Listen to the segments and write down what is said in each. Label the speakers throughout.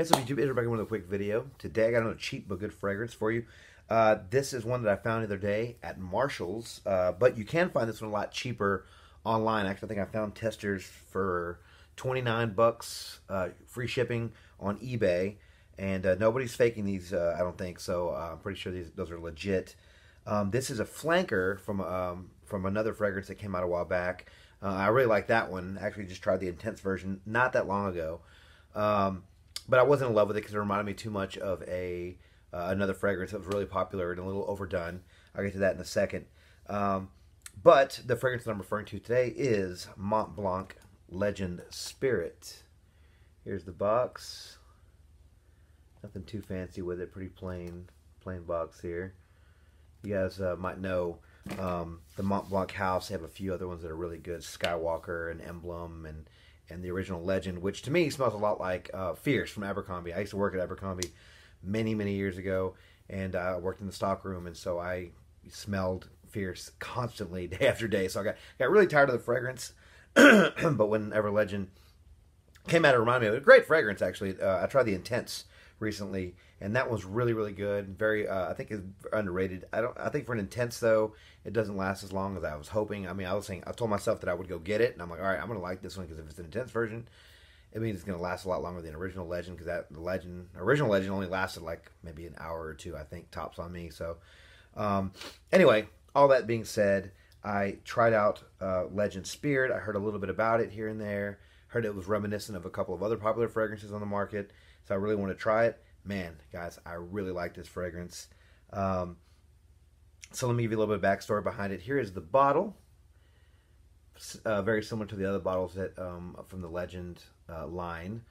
Speaker 1: Hey, so YouTube, it's back with a quick video. Today I got another cheap but good fragrance for you. This is one that I found the other day at Marshall's, but you can find this one a lot cheaper online. Actually, I think I found testers for 29 bucks, free shipping on eBay, and nobody's faking these, I don't think, so I'm pretty sure those are legit. This is a flanker from another fragrance that came out a while back. I really like that one. Actually, just tried the intense version not that long ago. But I wasn't in love with it because it reminded me too much of another fragrance that was really popular and a little overdone. I'll get to that in a second. But the fragrance that I'm referring to today is Mont Blanc Legend Spirit. Here's the box. Nothing too fancy with it. Pretty plain box here. You guys might know the Mont Blanc house. They have a few other ones that are really good. Skywalker and Emblem and the original Legend, which to me smells a lot like Fierce from Abercrombie. I used to work at Abercrombie many years ago, and I worked in the stockroom, and so I smelled Fierce constantly, day after day. So I got really tired of the fragrance. But whenever Legend came out, it reminded me of a great fragrance, actually. I tried the Intense recently, and that was really good. Very, I think it's underrated. I think for an Intense though, it doesn't last as long as I was hoping. I mean, I told myself that I would go get it, and I'm like, all right, I'm gonna like this one because if it's an Intense version, it means it's gonna last a lot longer than the original Legend, because original Legend only lasted like maybe an hour or two, I think, tops on me. So, anyway, all that being said, I tried out Legend Spirit. I heard a little bit about it here and there. Heard it was reminiscent of a couple of other popular fragrances on the market. So I really want to try it. Man, guys, I really like this fragrance. So let me give you a little bit of backstory behind it. Here is the bottle. Very similar to the other bottles that from the Legend line.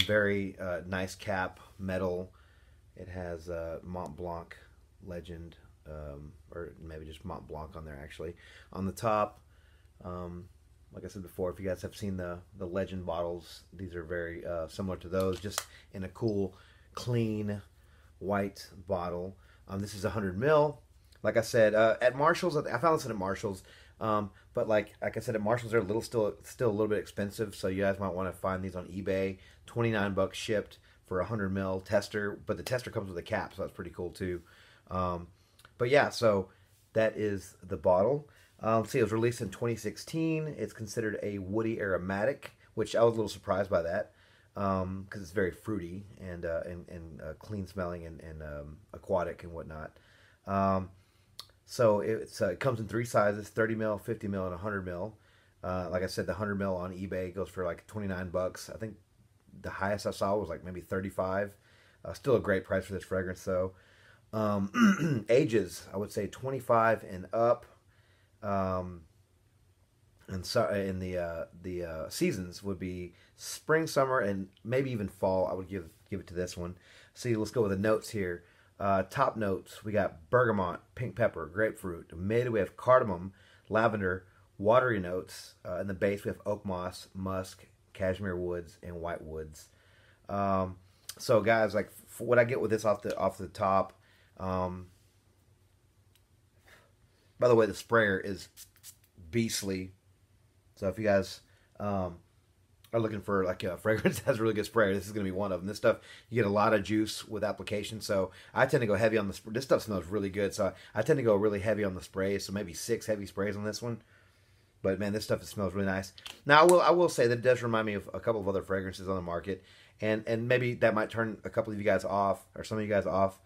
Speaker 1: Very nice cap, metal. It has Mont Blanc Legend, or maybe just Mont Blanc on there actually. On the top, like I said before, if you guys have seen the Legend bottles, these are very similar to those, just in a cool, clean, white bottle. This is 100 ml. Like I said, at Marshall's, I found this at Marshall's, but like I said, at Marshall's, they're still a little bit expensive, so you guys might want to find these on eBay. 29 bucks shipped for a 100 ml tester, but the tester comes with a cap, so that's pretty cool too. But yeah, so that is the bottle. See, it was released in 2016. It's considered a woody aromatic, which I was a little surprised by that, because it's very fruity and clean smelling and aquatic and whatnot. So it comes in 3 sizes: 30 ml, 50 ml, and 100 ml. Like I said, the 100 ml on eBay goes for like 29 bucks. I think the highest I saw was like maybe 35. Still a great price for this fragrance though. Ages, I would say 25 and up. And so in the seasons would be spring, summer, and maybe even fall. I would give it to this one. See, let's go with the notes here. Top notes, we got bergamot, pink pepper, grapefruit. Mid, we have cardamom, lavender, watery notes. In the base, we have oak moss, musk, cashmere woods, and white woods. So guys, like what I get with this off the top. By the way, the sprayer is beastly. So if you guys are looking for like a fragrance that has a really good sprayer, this is going to be one of them. This stuff, you get a lot of juice with application. So I tend to go heavy on the spray. This stuff smells really good. So I tend to go really heavy on the sprays. So maybe 6 heavy sprays on this one. But man, this stuff smells really nice. Now I will say that it does remind me of a couple of other fragrances on the market. And maybe that might turn a couple of you guys off, or some of you guys off,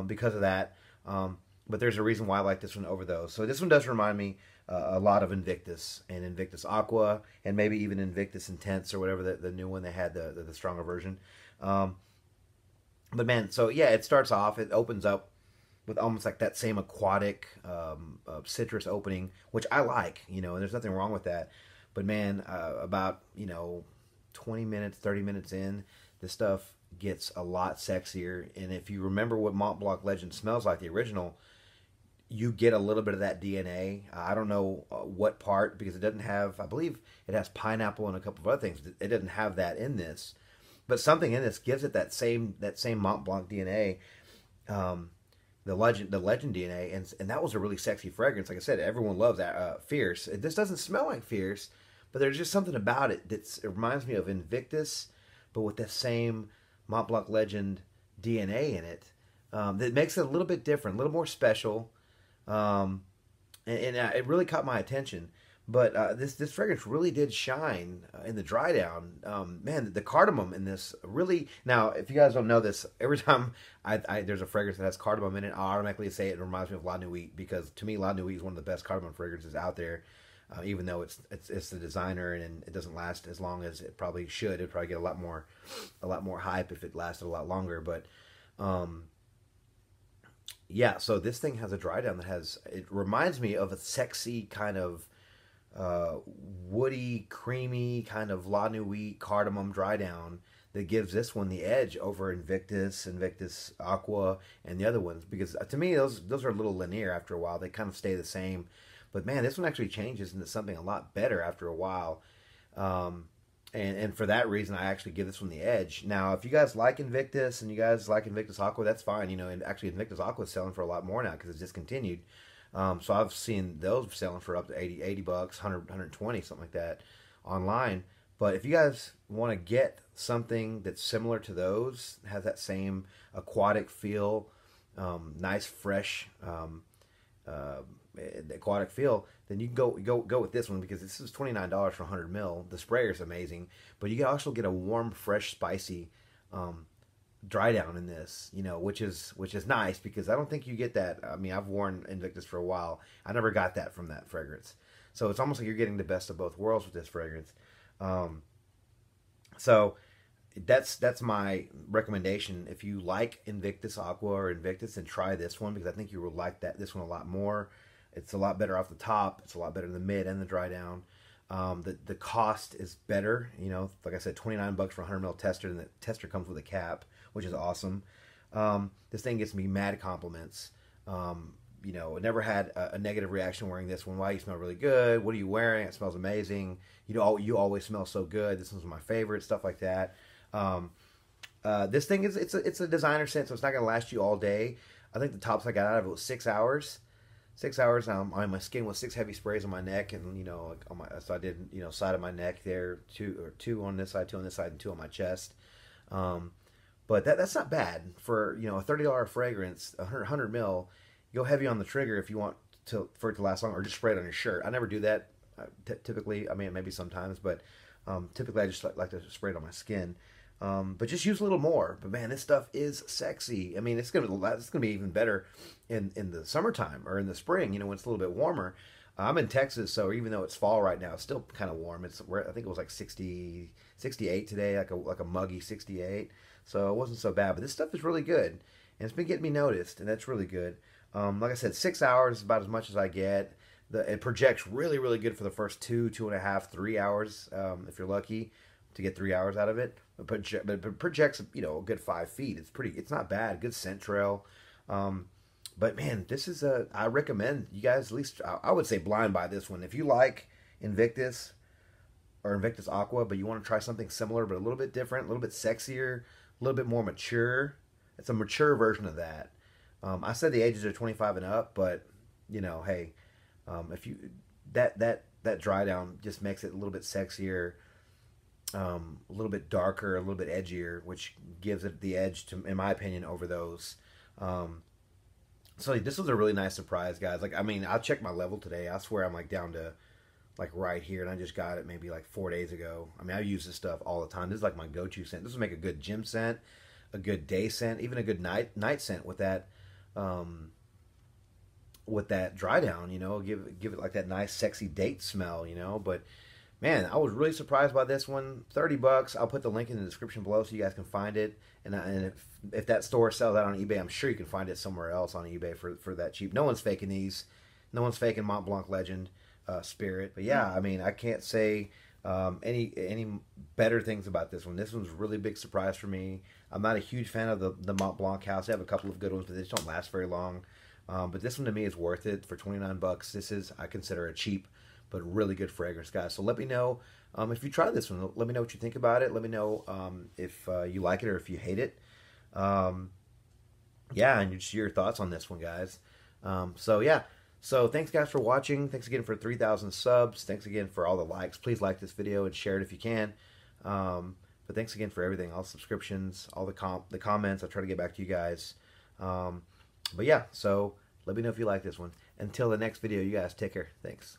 Speaker 1: because of that. But there's a reason why I like this one over those. So this one does remind me a lot of Invictus and Invictus Aqua, and maybe even Invictus Intense or whatever the new one they had, the stronger version. But man, so yeah, it starts off, it opens up with almost like that same aquatic citrus opening, which I like, and there's nothing wrong with that. But man, about 20 minutes, 30 minutes in, this stuff gets a lot sexier. And if you remember what Mont Blanc Legend smells like, the original, you get a little bit of that DNA. I don't know what part, because it doesn't have, I believe it has pineapple and a couple of other things. It doesn't have that in this, but something in this gives it that same Mont Blanc DNA, the legend DNA, and that was a really sexy fragrance. Like I said, everyone loves that Fierce. This doesn't smell like Fierce, but there's just something about it it reminds me of Invictus, but with that same Mont Blanc Legend DNA in it that makes it a little bit different, a little more special. It really caught my attention. But this fragrance really did shine in the dry down. Man, the cardamom in this really. Now, if you guys don't know this, every time there's a fragrance that has cardamom in it, I automatically say it reminds me of La Nuit, because to me, La Nuit is one of the best cardamom fragrances out there. Even though it's the designer and it doesn't last as long as it probably should. It'd probably get a lot more hype if it lasted a lot longer. But yeah, so this thing has a dry down it reminds me of a sexy kind of woody, creamy kind of La Nuit cardamom dry down that gives this one the edge over Invictus Aqua, and the other ones, because to me those are a little linear after a while. They kind of stay the same, but man, this one actually changes into something a lot better after a while. And for that reason, I actually give this one the edge. Now, if you guys like Invictus and you guys like Invictus Aqua, that's fine. You know, and actually Invictus Aqua is selling for a lot more now because it's discontinued. So I've seen those selling for up to 80 bucks, 100, 120, something like that online. But if you guys want to get something that's similar to those, has that same aquatic feel, nice, fresh, aquatic feel, then you can go with this one, because this is $29 for 100 ml. The sprayer is amazing, but you can also get a warm, fresh, spicy dry down in this, you know, which is nice, because I don't think you get that. I mean, I've worn Invictus for a while. I never got that from that fragrance. So it's almost like you're getting the best of both worlds with this fragrance. So that's my recommendation. If you like Invictus Aqua or Invictus, then try this one, because I think you will like this one a lot more. It's a lot better off the top. It's a lot better in the mid and the dry down. The cost is better. You know, like I said, 29 bucks for a 100 ml tester, and the tester comes with a cap, which is awesome. This thing gets me mad compliments. You know, I never had a negative reaction wearing this one. Wow, you smell really good. What are you wearing? It smells amazing. You always smell so good. This one's my favorite. Stuff like that. This thing it's a designer scent, so it's not going to last you all day. I think the tops I got out of it was 6 hours. 6 hours on my skin with 6 heavy sprays on my neck, and you know, so I did, you know, side of my neck there, two on this side, 2 on this side, and 2 on my chest. But that's not bad for, you know, a $30 fragrance, 100 ml. Go heavy on the trigger if you want for it to last long, or just spray it on your shirt. I never do that typically. I mean, maybe sometimes, but typically I just like to spray it on my skin. But just use a little more. But man, this stuff is sexy. I mean, it's gonna be even better in the summertime or in the spring. You know, when it's a little bit warmer. I'm in Texas, so even though it's fall right now, it's still kind of warm. I think it was like 60, 68 today, like a muggy 68. So it wasn't so bad. But this stuff is really good, and it's been getting me noticed, and that's really good. Like I said, 6 hours is about as much as I get. It projects really, really good for the first 2.5, 3 hours, if you're lucky to get 3 hours out of it. But it projects, you know, a good 5 feet. It's not bad. Good scent trail. But man, this is I recommend you guys at least, I would say blind buy this one. If you like Invictus or Invictus Aqua, but you want to try something similar but a little bit different, a little bit sexier, a little bit more mature. It's a mature version of that. I said the ages are 25 and up, but you know, hey, if you that dry down just makes it a little bit sexier, a little bit darker, a little bit edgier, which gives it the edge to, in my opinion, over those. So this was a really nice surprise, guys. Like, I mean, I'll check my level today. I swear I'm like down to like right here, and I just got it maybe like 4 days ago. I mean, I use this stuff all the time. This is like my go-to scent. This will make a good gym scent, a good day scent, even a good night scent with that dry down. You know, give it like that nice, sexy date smell. You know, but man, I was really surprised by this one. 30 bucks. I'll put the link in the description below so you guys can find it. And if that store sells that on eBay, I'm sure you can find it somewhere else on eBay for that cheap. No one's faking these. No one's faking Mont Blanc Legend Spirit. But yeah, I mean, I can't say any better things about this one. This one's a really big surprise for me. I'm not a huge fan of the Mont Blanc house. They have a couple of good ones, but they just don't last very long. But this one to me is worth it for 29 bucks. This is, I consider, a cheap but really good fragrance, guys. So let me know if you try this one. Let me know what you think about it. Let me know if you like it or if you hate it. Yeah, and just your thoughts on this one, guys. So yeah. So thanks, guys, for watching. Thanks again for 3,000 subs. Thanks again for all the likes. Please like this video and share it if you can. But But thanks again for everything, all the subscriptions, all the comments. I try to get back to you guys. But yeah, so let me know if you like this one. Until the next video, you guys take care. Thanks.